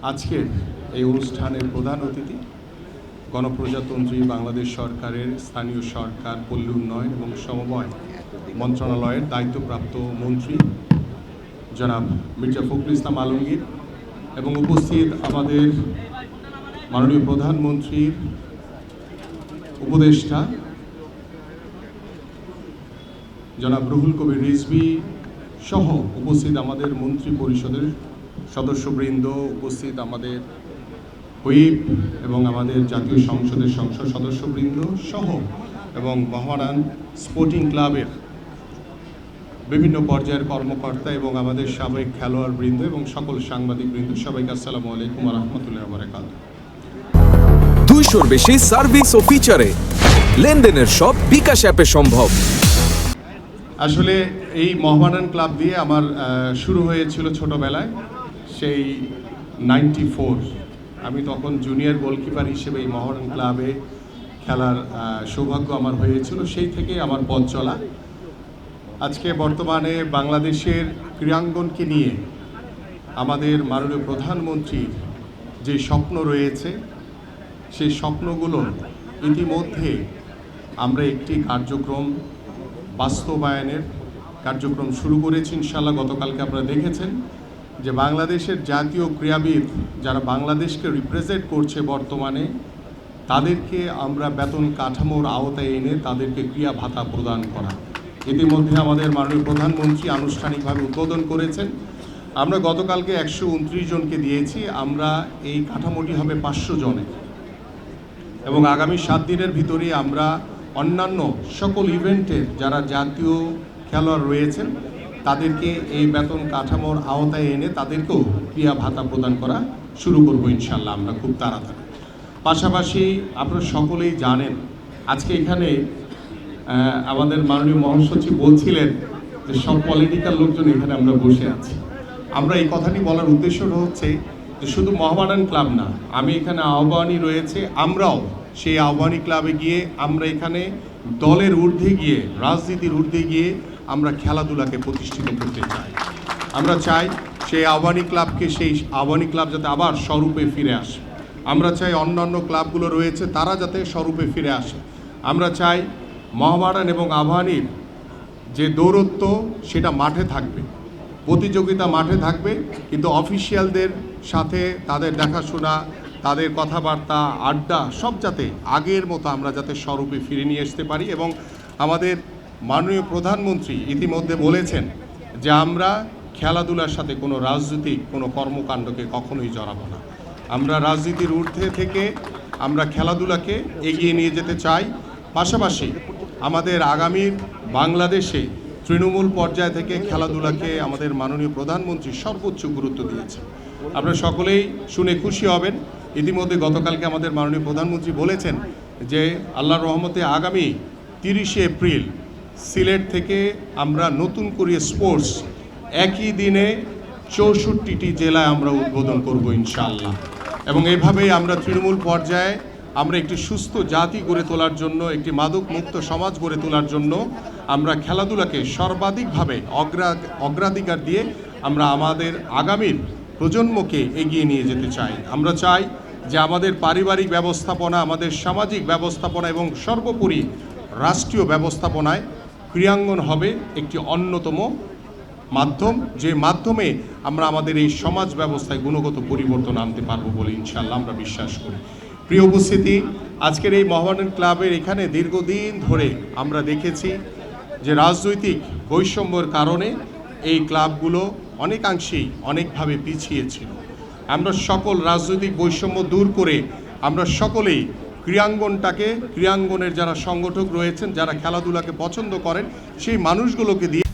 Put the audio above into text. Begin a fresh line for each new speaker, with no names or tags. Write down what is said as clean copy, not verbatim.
আজকের এই অনুষ্ঠানের প্রধান অতিথি গণপ্রজাতন্ত্রী বাংলাদেশ সরকারের স্থানীয় সরকার, পল্লী উন্নয়ন এবং সমবায় মন্ত্রণালয়ের দায়িত্বপ্রাপ্ত মন্ত্রী জনাব মির্জা ফখরুল ইসলাম আলমগীর এবং উপস্থিত আমাদের মাননীয় প্রধানমন্ত্রীর উপদেষ্টা জনাব রুহুল কবির রিজভী সহ উপস্থিত আমাদের মন্ত্রী পরিষদের সদস্যবৃন্দ, উপস্থিত আমাদের হুইপ এবং আমাদের জাতীয় সংসদের সংসদ সদস্যবৃন্দ সহ এবং মহারান স্পোর্টিং ক্লাবের বিভিন্ন পর্যায়ের কর্মকর্তা এবং আমাদের সাবেক খেলোয়াড়বৃন্দ এবং সকল সাংবাদিকবৃন্দ, সবাইকে আসসালামু আলাইকুম ওয়া রাহমাতুল্লাহি ওয়া বারাকাতুহু।
200-র বেশি সার্ভিস ও ফিচারে লেনদেনের সব বিকাশ অ্যাপে সম্ভব।
আসলে এই মোহামেডান ক্লাব দিয়ে আমার শুরু হয়েছিল ছোটবেলায়, সেই 94। আমি তখন জুনিয়র গোলকিপার হিসেবে এই মোহামেডান ক্লাবে খেলার সৌভাগ্য আমার হয়েছিল। সেই থেকে আমার পথ চলা। আজকে বর্তমানে বাংলাদেশের ক্রীড়াঙ্গনকে নিয়ে আমাদের মাননীয় প্রধানমন্ত্রীর যে স্বপ্ন রয়েছে, সেই স্বপ্নগুলো ইতিমধ্যে আমরা একটি কার্যক্রম বাস্তবায়নের কার্যক্রম শুরু করেছি ইনশাআল্লাহ। গতকালকে আপনারা দেখেছেন যে বাংলাদেশের জাতীয় ক্রীড়াবিদ যারা বাংলাদেশকে রিপ্রেজেন্ট করছে বর্তমানে, তাদেরকে আমরা বেতন কাঠামোর আওতায় এনে তাদেরকে ক্রীড়া ভাতা প্রদান করা ইতিমধ্যে আমাদের মাননীয় প্রধানমন্ত্রী আনুষ্ঠানিকভাবে উদ্বোধন করেছেন। আমরা গতকালকে 129 জনকে দিয়েছি। আমরা এই কাঠামোটি হবে 500 জনের এবং আগামী 7 দিনের ভিতরে আমরা অন্যান্য সকল ইভেন্টের যারা জাতীয় খেলোয়াড় রয়েছেন তাদেরকে এই বেতন কাঠামোর আওতায় এনে তাদেরকেও ক্রীড়া ভাতা প্রদান করা শুরু করব ইনশাআল্লাহ আমরা খুব তাড়াতাড়ি। পাশাপাশি আপনারা সকলেই জানেন আজকে এখানে আমাদের মাননীয় মহাসচিব বলছিলেন যে সব পলিটিক্যাল লোকজন এখানে আমরা বসে আছি। আমরা এই কথাটি বলার উদ্দেশ্যটা হচ্ছে যে শুধু মোহামেডান ক্লাব না, আমি এখানে আহ্বানী রয়েছে, আমরাও সেই আহ্বানী ক্লাবে গিয়ে আমরা এখানে দলের ঊর্ধ্বে গিয়ে, রাজনীতির ঊর্ধ্বে গিয়ে আমরা খেলাধুলাকে প্রতিষ্ঠিত করতে চাই। আমরা চাই সেই আহ্বানী ক্লাবকে, সেই আহ্বানী ক্লাব যাতে আবার স্বরূপে ফিরে আসে। আমরা চাই অন্যান্য ক্লাবগুলো রয়েছে তারা যাতে স্বরূপে ফিরে আসে। আমরা চাই মোহামেডান এবং আহ্বানীর যে দৌরত্ব সেটা মাঠে থাকবে, প্রতিযোগিতা মাঠে থাকবে, কিন্তু অফিসিয়ালদের সাথে তাদের দেখাশোনা, তাদের কথাবার্তা, আড্ডা সব যাতে আগের মতো আমরা যাতে স্বরূপে ফিরে নিয়ে আসতে পারি। এবং আমাদের মাননীয় প্রধানমন্ত্রী ইতিমধ্যে বলেছেন যে আমরা খেলাধুলার সাথে কোনো রাজনৈতিক কোনো কর্মকাণ্ডকে কখনোই জড়াবো না। আমরা রাজনীতির ঊর্ধ্বে থেকে আমরা খেলাধুলাকে এগিয়ে নিয়ে যেতে চাই। পাশাপাশি আমাদের আগামীর বাংলাদেশে তৃণমূল পর্যায় থেকে খেলাধুলাকে আমাদের মাননীয় প্রধানমন্ত্রী সর্বোচ্চ গুরুত্ব দিয়েছে। আপনারা সকলেই শুনে খুশি হবেন, ইতিমধ্যে গতকালকে আমাদের মাননীয় প্রধানমন্ত্রী বলেছেন যে আল্লাহর রহমতে আগামী 30শে এপ্রিল সিলেট থেকে আমরা নতুন করে স্পোর্টস একই দিনে 64টি জেলায় আমরা উদ্বোধন করব ইনশাআল্লাহ। এবং এভাবেই আমরা তৃণমূল পর্যায়ে আমরা একটি সুস্থ জাতি গড়ে তোলার জন্য, একটি মাদক মুক্ত সমাজ গড়ে তোলার জন্য আমরা খেলাধুলাকে সর্বাধিকভাবে অগ্রাধিকার দিয়ে আমরা আমাদের আগামীর প্রজন্মকে এগিয়ে নিয়ে যেতে চাই। আমরা চাই যে আমাদের পারিবারিক ব্যবস্থাপনা, আমাদের সামাজিক ব্যবস্থাপনা এবং সর্বোপরি রাষ্ট্রীয় ব্যবস্থাপনায় ক্রীড়াঙ্গন হবে একটি অন্যতম মাধ্যম, যে মাধ্যমে আমরা আমাদের এই সমাজ ব্যবস্থায় গুণগত পরিবর্তন আনতে পারবো বলে ইনশাআল্লাহ আমরা বিশ্বাস করি। প্রিয় উপস্থিতি, আজকের এই মোহামেডান ক্লাবের এখানে দীর্ঘদিন ধরে আমরা দেখেছি যে রাজনৈতিক বৈষম্যের কারণে এই ক্লাবগুলো অনেকাংশেই অনেকভাবে পিছিয়ে ছিল। আমরা সকল রাজনৈতিক বৈষম্য দূর করে আমরা সকলেই ক্রীড়াঙ্গনের যারা সংগঠক রয়েছেন, যারা খেলাধুলাকে পছন্দ করেন, সেই মানুষগুলোকে দিয়ে